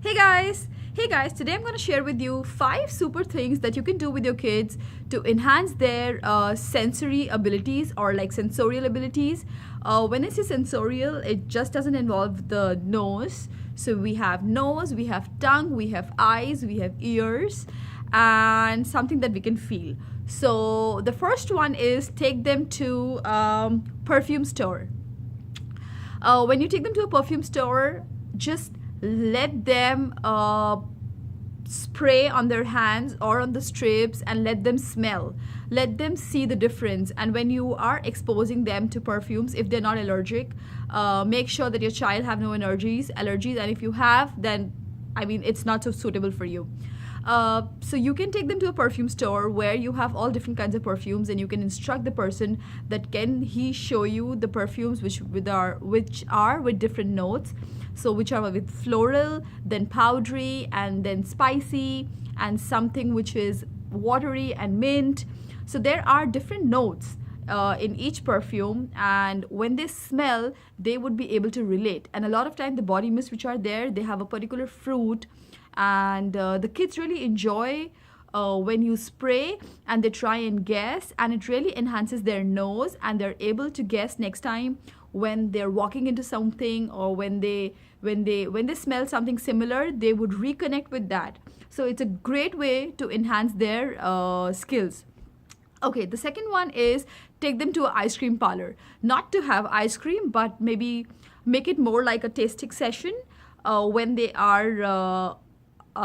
Hey guys! Hey guys, today I'm going to share with you 5 super things that you can do with your kids to enhance their sensory abilities or like sensorial abilities. When I say sensorial, it just doesn't involve the nose. So we have nose, we have tongue, we have eyes, we have ears, and something that we can feel. So the first one is take them to perfume store. When you take them to a perfume store, just let them spray on their hands or on the strips and let them smell. Let them see the difference. And when you are exposing them to perfumes, if they're not allergic, make sure that your child have no allergies. And if you have, then it's not so suitable for you. So you can take them to a perfume store where you have all different kinds of perfumes, and you can instruct the person that can he show you the perfumes which are with different notes. So which are with floral, then powdery, and then spicy, and something which is watery and mint. So there are different notes in each perfume, and when they smell they would be able to relate. And a lot of time the body mists which are there, they have a particular fruit, and the kids really enjoy when you spray and they try and guess, and it really enhances their nose, and they're able to guess next time when they're walking into something, or when they smell something similar, they would reconnect with that. So it's a great way to enhance their skills. Okay, the second one is take them to an ice cream parlor. Not to have ice cream, but maybe make it more like a tasting session when they are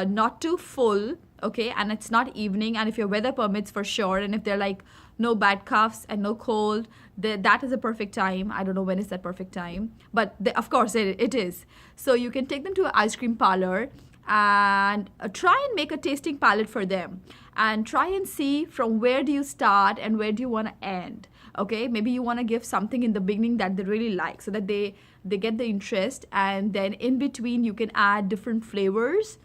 not too full, okay, and it's not evening, and if your weather permits, for sure, and if they're like no bad coughs and no cold, that is a perfect time. I don't know when is that perfect time, but of course it is. So you can take them to an ice cream parlor and try and make a tasting palette for them, and try and see from where do you start and where do you want to end. Okay, maybe you want to give something in the beginning that they really like, so that they get the interest, and then in between you can add different flavors,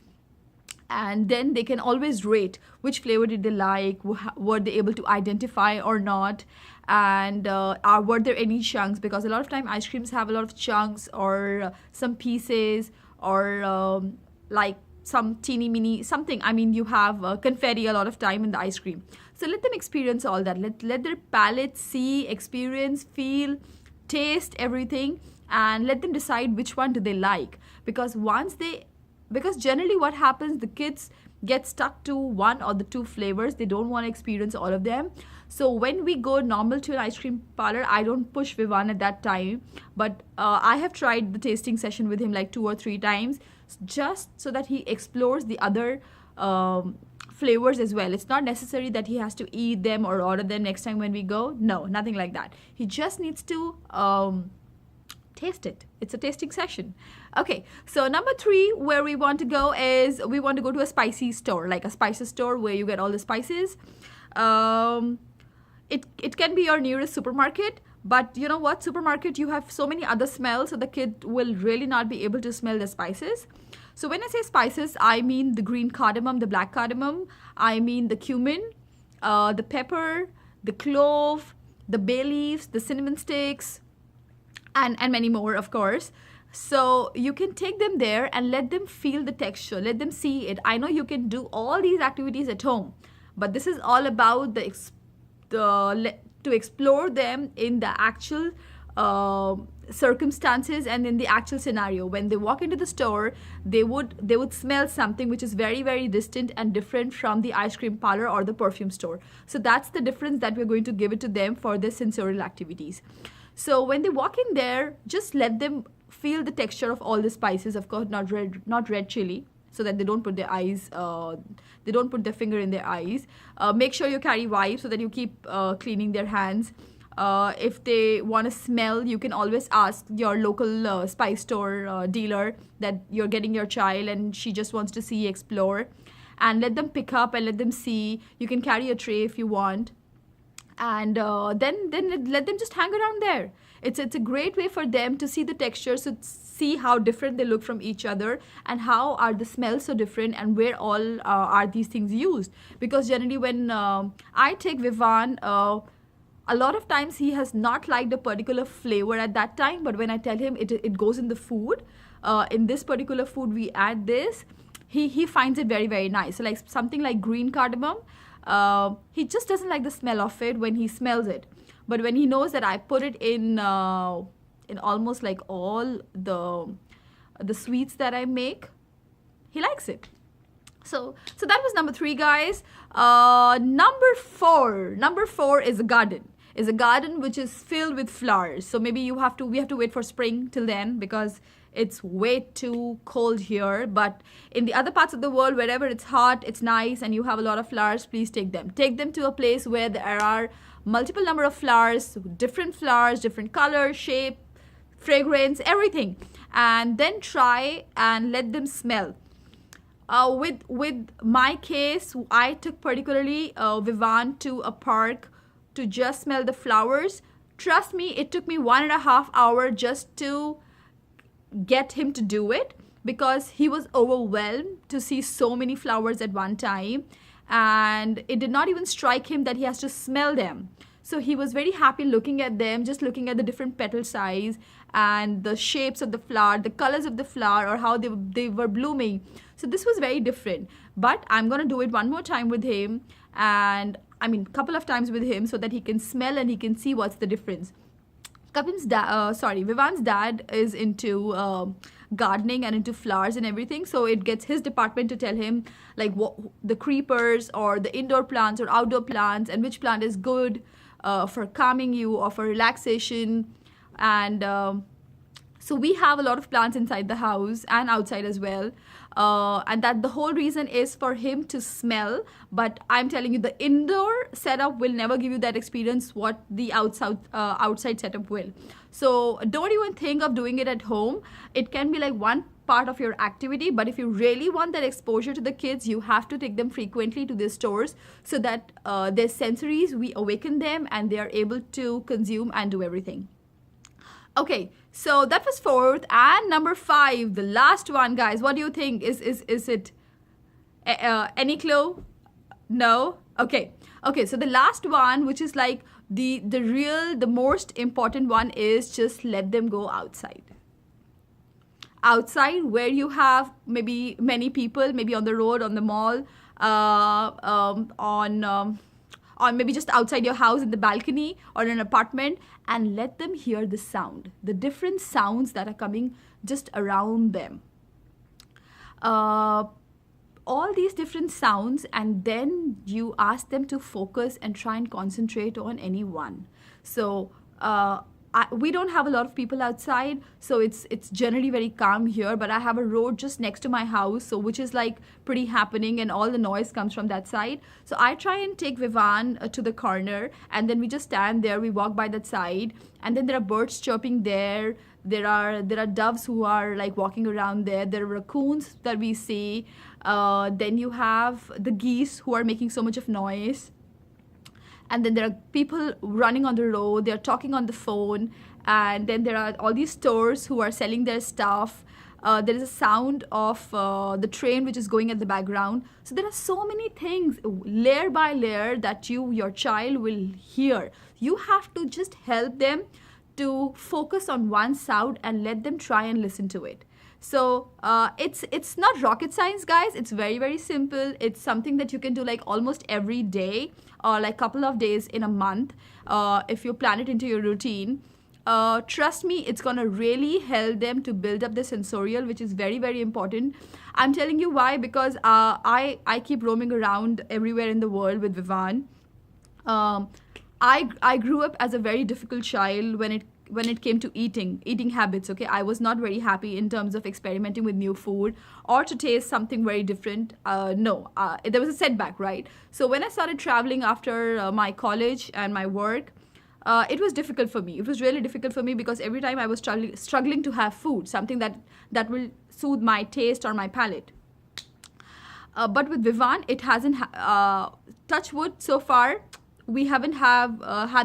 and then they can always rate which flavor did they like, were they able to identify or not, and were there any chunks, because a lot of time ice creams have a lot of chunks, or some pieces, or like some teeny mini something. You have confetti a lot of time in the ice cream. So let them experience all that. Let their palate see, experience, feel, taste everything, and let them decide which one do they like. Because generally what happens, the kids get stuck to one or the two flavors. They don't want to experience all of them. So when we go normal to an ice cream parlor, I don't push Vivan at that time, but I have tried the tasting session with him like 2 or 3 times, just so that he explores the other flavors as well. It's not necessary that he has to eat them or order them next time when we go. No, nothing like that. He just needs to taste it. It's a tasting session. Okay, so number 3 where we want to go is we want to go to a spicy store, like a spices store where you get all the spices. It can be your nearest supermarket, but you know what, supermarket you have so many other smells, so the kid will really not be able to smell the spices. So when I say spices, I mean the green cardamom, the black cardamom, I mean the cumin, the pepper, the clove, the bay leaves, the cinnamon sticks, and many more, of course. So you can take them there and let them feel the texture, let them see it. I know you can do all these activities at home, but this is all about to explore them in the actual circumstances and in the actual scenario. When they walk into the store, they would smell something which is very, very distant and different from the ice cream parlor or the perfume store. So that's the difference that we're going to give it to them for their sensorial activities. So when they walk in there, just let them feel the texture of all the spices. Of course, not red chili, so that they don't put their finger in their eyes. Make sure you carry wipes so that you keep cleaning their hands. If they want to smell, you can always ask your local spice store dealer that you're getting your child and she just wants to see, explore, and let them pick up and let them see. You can carry a tray if you want, and then let them just hang around there. It's a great way for them to see the textures, to see how different they look from each other, and how are the smells so different, and where all are these things used. Because generally when I take Vivan, a lot of times he has not liked a particular flavor at that time, but when I tell him it goes in the food, in this particular food we add this, he finds it very, very nice. So like something like green cardamom, he just doesn't like the smell of it when he smells it. But when he knows that I put it in almost like all the sweets that I make, he likes it. So that was number 3, guys. Number 4 is a garden. Is a garden which is filled with flowers. So maybe we have to wait for spring till then, because it's way too cold here. But in the other parts of the world, wherever it's hot, it's nice, and you have a lot of flowers, please take them. Take them to a place where there are multiple number of flowers, different color, shape, fragrance, everything. And then try and let them smell. With my case, I took particularly Vivan to a park to just smell the flowers. Trust me, it took me 1.5 hours just to get him to do it, because he was overwhelmed to see so many flowers at one time, and it did not even strike him that he has to smell them. So he was very happy looking at them, just looking at the different petal size and the shapes of the flower, the colors of the flower, or how they were blooming. So this was very different. But I'm going to do it one more time with him, and I mean couple of times with him, so that he can smell and he can see what's the difference. Vivan's dad is into gardening and into flowers and everything, so it gets his department to tell him like what the creepers or the indoor plants or outdoor plants, and which plant is good for calming you or for relaxation. And so we have a lot of plants inside the house and outside as well, and that the whole reason is for him to smell. But I'm telling you, the indoor setup will never give you that experience what the outside setup will. So don't even think of doing it at home. It can be like one part of your activity, but if you really want that exposure to the kids, you have to take them frequently to the stores, so that their sensories, we awaken them and they are able to consume and do everything. Okay, so that was 4th. And number 5, the last one, guys. What do you think? Is it any clue? No? Okay. So the last one, which is like the most important one, is just let them go outside. Outside, where you have maybe many people, maybe on the road, on the mall, on maybe just outside your house in the balcony or in an apartment, and let them hear the sound, the different sounds that are coming just around them. All these different sounds, and then you ask them to focus and try and concentrate on any one. So we don't have a lot of people outside, so it's generally very calm here, but I have a road just next to my house, so which is like pretty happening, and all the noise comes from that side. So I try and take Vivan to the corner, and then we just stand there, we walk by that side, and then there are birds chirping there. There are doves who are like walking around there. There are raccoons that we see. Then you have the geese who are making so much of noise. And then there are people running on the road, they're talking on the phone, and then there are all these stores who are selling their stuff. There is a sound of the train which is going at the background. So there are so many things, layer by layer, that your child will hear. You have to just help them to focus on one sound and let them try and listen to it. So it's not rocket science, guys. It's very, very simple. It's something that you can do like almost every day, or like couple of days in a month, if you plan it into your routine. Trust me, it's gonna really help them to build up the sensorial, which is very, very important. I'm telling you why, because I keep roaming around everywhere in the world with Vivan. I grew up as a very difficult child when it came to eating habits. Okay, I was not very happy in terms of experimenting with new food or to taste something very different. There was a setback, right? So when I started traveling after my college and my work, it was difficult for me. It was really difficult for me, because every time I was struggling to have food, something that will soothe my taste or my palate. But with Vivan, it hasn't touch wood, so far we haven't had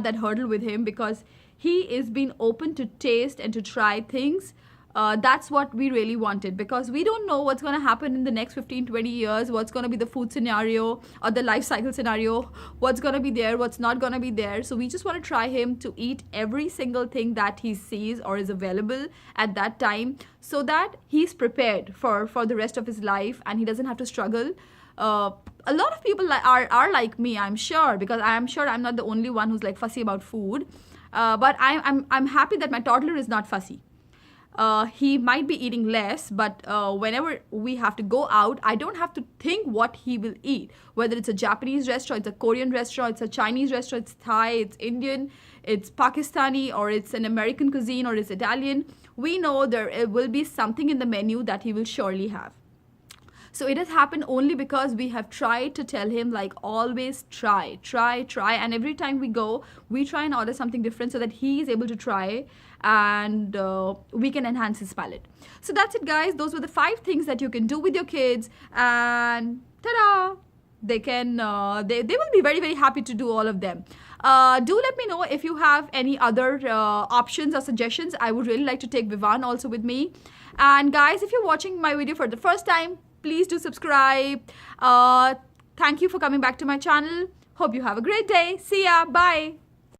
that hurdle with him, because he is being open to taste and to try things That's what we really wanted, because we don't know what's going to happen in the next 15, 20 years, what's going to be the food scenario or the life cycle scenario, what's going to be there, what's not going to be there. So we just want to try him to eat every single thing that he sees or is available at that time, so that he's prepared for the rest of his life and he doesn't have to struggle. A lot of people are like me, I'm sure, because I'm sure I'm not the only one who's like fussy about food. But I'm happy that my toddler is not fussy. He might be eating less, but whenever we have to go out, I don't have to think what he will eat. Whether it's a Japanese restaurant, it's a Korean restaurant, it's a Chinese restaurant, it's Thai, it's Indian, it's Pakistani, or it's an American cuisine, or it's Italian. We know there will be something in the menu that he will surely have. So it has happened only because we have tried to tell him, like, always try. And every time we go, we try and order something different so that he is able to try, and we can enhance his palate. So that's it, guys. Those were the 5 things that you can do with your kids, and ta-da! They can, they will be very, very happy to do all of them. Do let me know if you have any other options or suggestions. I would really like to take Vivan also with me. And guys, if you're watching my video for the first time, please do subscribe. Thank you for coming back to my channel. Hope you have a great day. See ya. Bye.